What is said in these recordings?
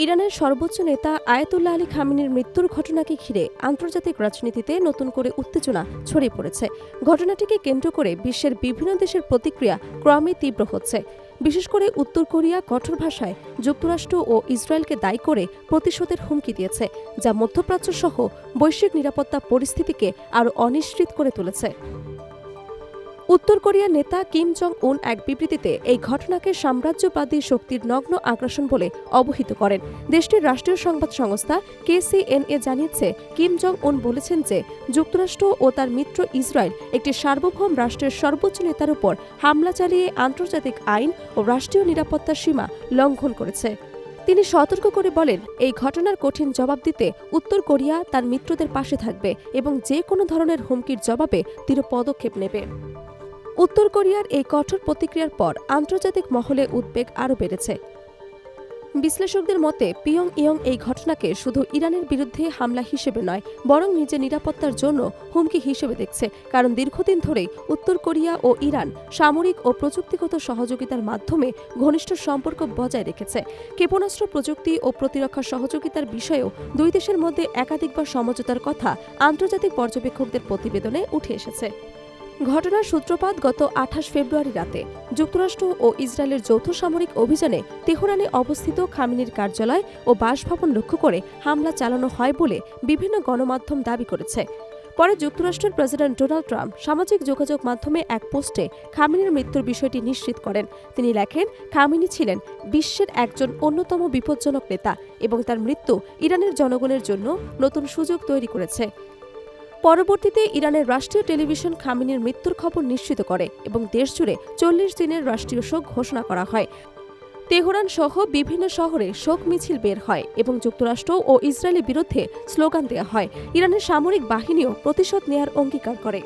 ইরানের সর্বোচ্চ নেতা আয়াতুল্লাহ আলী খামেনির মৃত্যুর ঘটনাকে ঘিরে আন্তর্জাতিক রাজনীতিতে নতুন করে উত্তেজনা ছড়িয়ে পড়েছে। ঘটনাটিকে কেন্দ্র করে বিশ্বের বিভিন্ন দেশের প্রতিক্রিয়া ক্রমে তীব্র হচ্ছে। বিশেষ করে উত্তর কোরিয়া কঠোর ভাষায় যুক্তরাষ্ট্র ও ইসরায়েলকে দায়ী করে প্রতিশোধের হুমকি দিয়েছে, যা মধ্যপ্রাচ্য সহ বৈশ্বিক নিরাপত্তা পরিস্থিতিকে আরও অনিশ্চিত করে তুলেছে। উত্তর কোরিয়ার নেতা কিম জং উন এক বিবৃতিতে এই ঘটনাকে সাম্রাজ্যবাদী শক্তির নগ্ন আগ্রাসন বলে অবহিত করেন। দেশটির রাষ্ট্রীয় সংবাদ সংস্থা KCNA জানিয়েছে, কিম জং উন বলেছেন যে যুক্তরাষ্ট্র ও তার মিত্র ইসরায়েল একটি সার্বভৌম রাষ্ট্রের সর্বোচ্চ নেতার উপর হামলা চালিয়ে আন্তর্জাতিক আইন ও রাষ্ট্রীয় নিরাপত্তার সীমা লঙ্ঘন করেছে। তিনি সতর্ক করে বলেন, এই ঘটনার কঠিন জবাব দিতে উত্তর কোরিয়া তার মিত্রদের পাশে থাকবে এবং যে কোনো ধরনের হুমকির জবাবে দৃঢ় পদক্ষেপ নেবে। উত্তর কোরিয়ার এই কঠোর প্রতিক্রিয়ার পর আন্তর্জাতিক মহলে উদ্বেগ আরও বেড়েছে। বিশ্লেষকদের মতে পিয়ং ইয়ং এই ঘটনাকে শুধু ইরানের বিরুদ্ধে হামলা হিসেবে নয়, বরং নিজের নিরাপত্তার জন্য হুমকি হিসেবে দেখছে। কারণ দীর্ঘদিন ধরেই উত্তর কোরিয়া ও ইরান সামরিক ও প্রযুক্তিগত সহযোগিতার মাধ্যমে ঘনিষ্ঠ সম্পর্ক বজায় রেখেছে। ক্ষেপণাস্ত্র প্রযুক্তি ও প্রতিরক্ষা সহযোগিতার বিষয়েও দুই দেশের মধ্যে একাধিকবার সমঝোতার কথা আন্তর্জাতিক পর্যবেক্ষকদের প্রতিবেদনে উঠে এসেছে। ঘটনার সূত্রপাত গত 28 ফেব্রুয়ারি রাতে যুক্তরাষ্ট্র ও ইসরায়েলের যৌথ সামরিক অভিযানে তেহরানে অবস্থিত খামেনির কার্যালয় ও বাসভবন লক্ষ্য করে হামলা চালানো হয় বলে বিভিন্ন গণমাধ্যম দাবি করেছে। পরে যুক্তরাষ্ট্রের প্রেসিডেন্ট ডোনাল্ড ট্রাম্প সামাজিক যোগাযোগ মাধ্যমে এক পোস্টে খামেনির মৃত্যুর বিষয়টি নিশ্চিত করেন। তিনি লেখেন, খামেনি ছিলেন বিশ্বের একজন অন্যতম বিপজ্জনক নেতা এবং তার মৃত্যু ইরানের জনগণের জন্য নতুন সুযোগ তৈরি করেছে। পরবর্তীতে ইরানের রাষ্ট্রীয় টেলিভিশন খামেনির মৃত্যুর খবর নিশ্চিত করে এবং দেশজুড়ে 40 দিনের রাষ্ট্রীয় শোক ঘোষণা করা হয়। তেহরান সহ বিভিন্ন শহরে শোক মিছিল বের হয় এবং যুক্তরাষ্ট্র ও ইসরায়েলের বিরুদ্ধে স্লোগান দেওয়া হয়। ইরানের সামরিক বাহিনীও প্রতিশোধ নেয়ার অঙ্গীকার করে।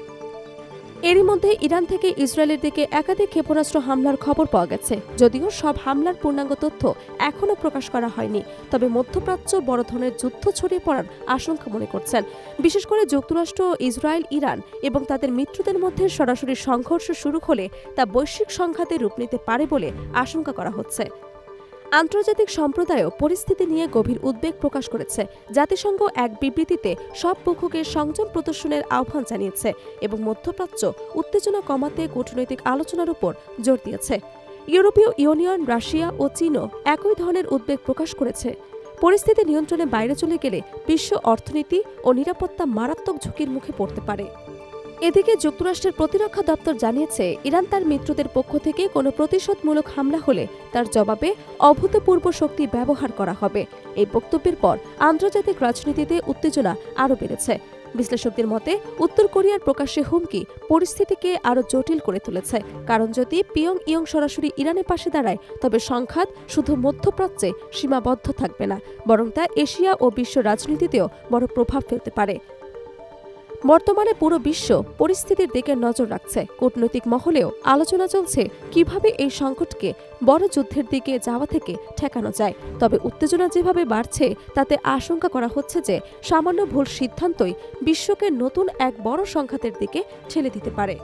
এরই মধ্যে ইরান থেকে ইসরায়েলের দিকে একাধিক ক্ষেপণাস্ত্র হামলার খবর পাওয়া গেছে। যদিও সব হামলার পূর্ণাঙ্গ তথ্য এখনও প্রকাশ করা হয়নি, তবে মধ্যপ্রাচ্য বড় ধরনের যুদ্ধ ছড়িয়ে পড়ার আশঙ্কা মনে করছেন। বিশেষ করে যুক্তরাষ্ট্র, ইসরায়েল, ইরান এবং তাদের মিত্রদের মধ্যে সরাসরি সংঘর্ষ শুরু হলে তা বৈশ্বিক সংঘাতে রূপ নিতে পারে বলে আশঙ্কা করা হচ্ছে। আন্তর্জাতিক সম্প্রদায়ও পরিস্থিতি নিয়ে গভীর উদ্বেগ প্রকাশ করেছে। জাতিসংঘ এক বিবৃতিতে সব পক্ষকে সংযম প্রদর্শনের আহ্বান জানিয়েছে এবং মধ্যপ্রাচ্য উত্তেজনা কমাতে কূটনৈতিক আলোচনার উপর জোর দিয়েছে। ইউরোপীয় ইউনিয়ন, রাশিয়া ও চীনও একই ধরনের উদ্বেগ প্রকাশ করেছে। পরিস্থিতি নিয়ন্ত্রণের বাইরে চলে গেলে বিশ্ব অর্থনীতি ও নিরাপত্তা মারাত্মক ঝুঁকির মুখে পড়তে পারে। এদিকে যুক্তরাষ্ট্রের প্রতিরক্ষা দপ্তর জানিয়েছে, ইরান তার মিত্রদের পক্ষ থেকে কোনো প্রতিশোধমূলক হামলা হলে তার জবাবে অভূতপূর্ব শক্তি ব্যবহার করা হবে। এই বক্তব্যের পর আন্তর্জাতিক রাজনীতিতে উত্তেজনা আরও বেড়েছে। বিশ্লেষকদের মতে উত্তর কোরিয়ার প্রকাশ্যে হুমকি পরিস্থিতিকে আরও জটিল করে তুলেছে। কারণ যদি পিয়ং ইয়ং সরাসরি ইরানের পাশে দাঁড়ায়, তবে সংঘাত শুধু মধ্যপ্রাচ্যে সীমাবদ্ধ থাকবে না, বরং তা এশিয়া ও বিশ্ব রাজনীতিতেও বড় প্রভাব ফেলতে পারে। বর্তমানে পুরো বিশ্ব পরিস্থিতির দিকে নজর রাখছে। কূটনৈতিক মহলেও আলোচনা চলছে কিভাবে এই সংকটকে বড় যুদ্ধের দিকে যাওয়া থেকে ঠেকানো যায়। তবে উত্তেজনা যেভাবে বাড়ছে, তাতে আশঙ্কা করা হচ্ছে যে সামান্য ভুল সিদ্ধান্তই বিশ্বকে নতুন এক বড় সংঘাতের দিকে ঠেলে দিতে পারে।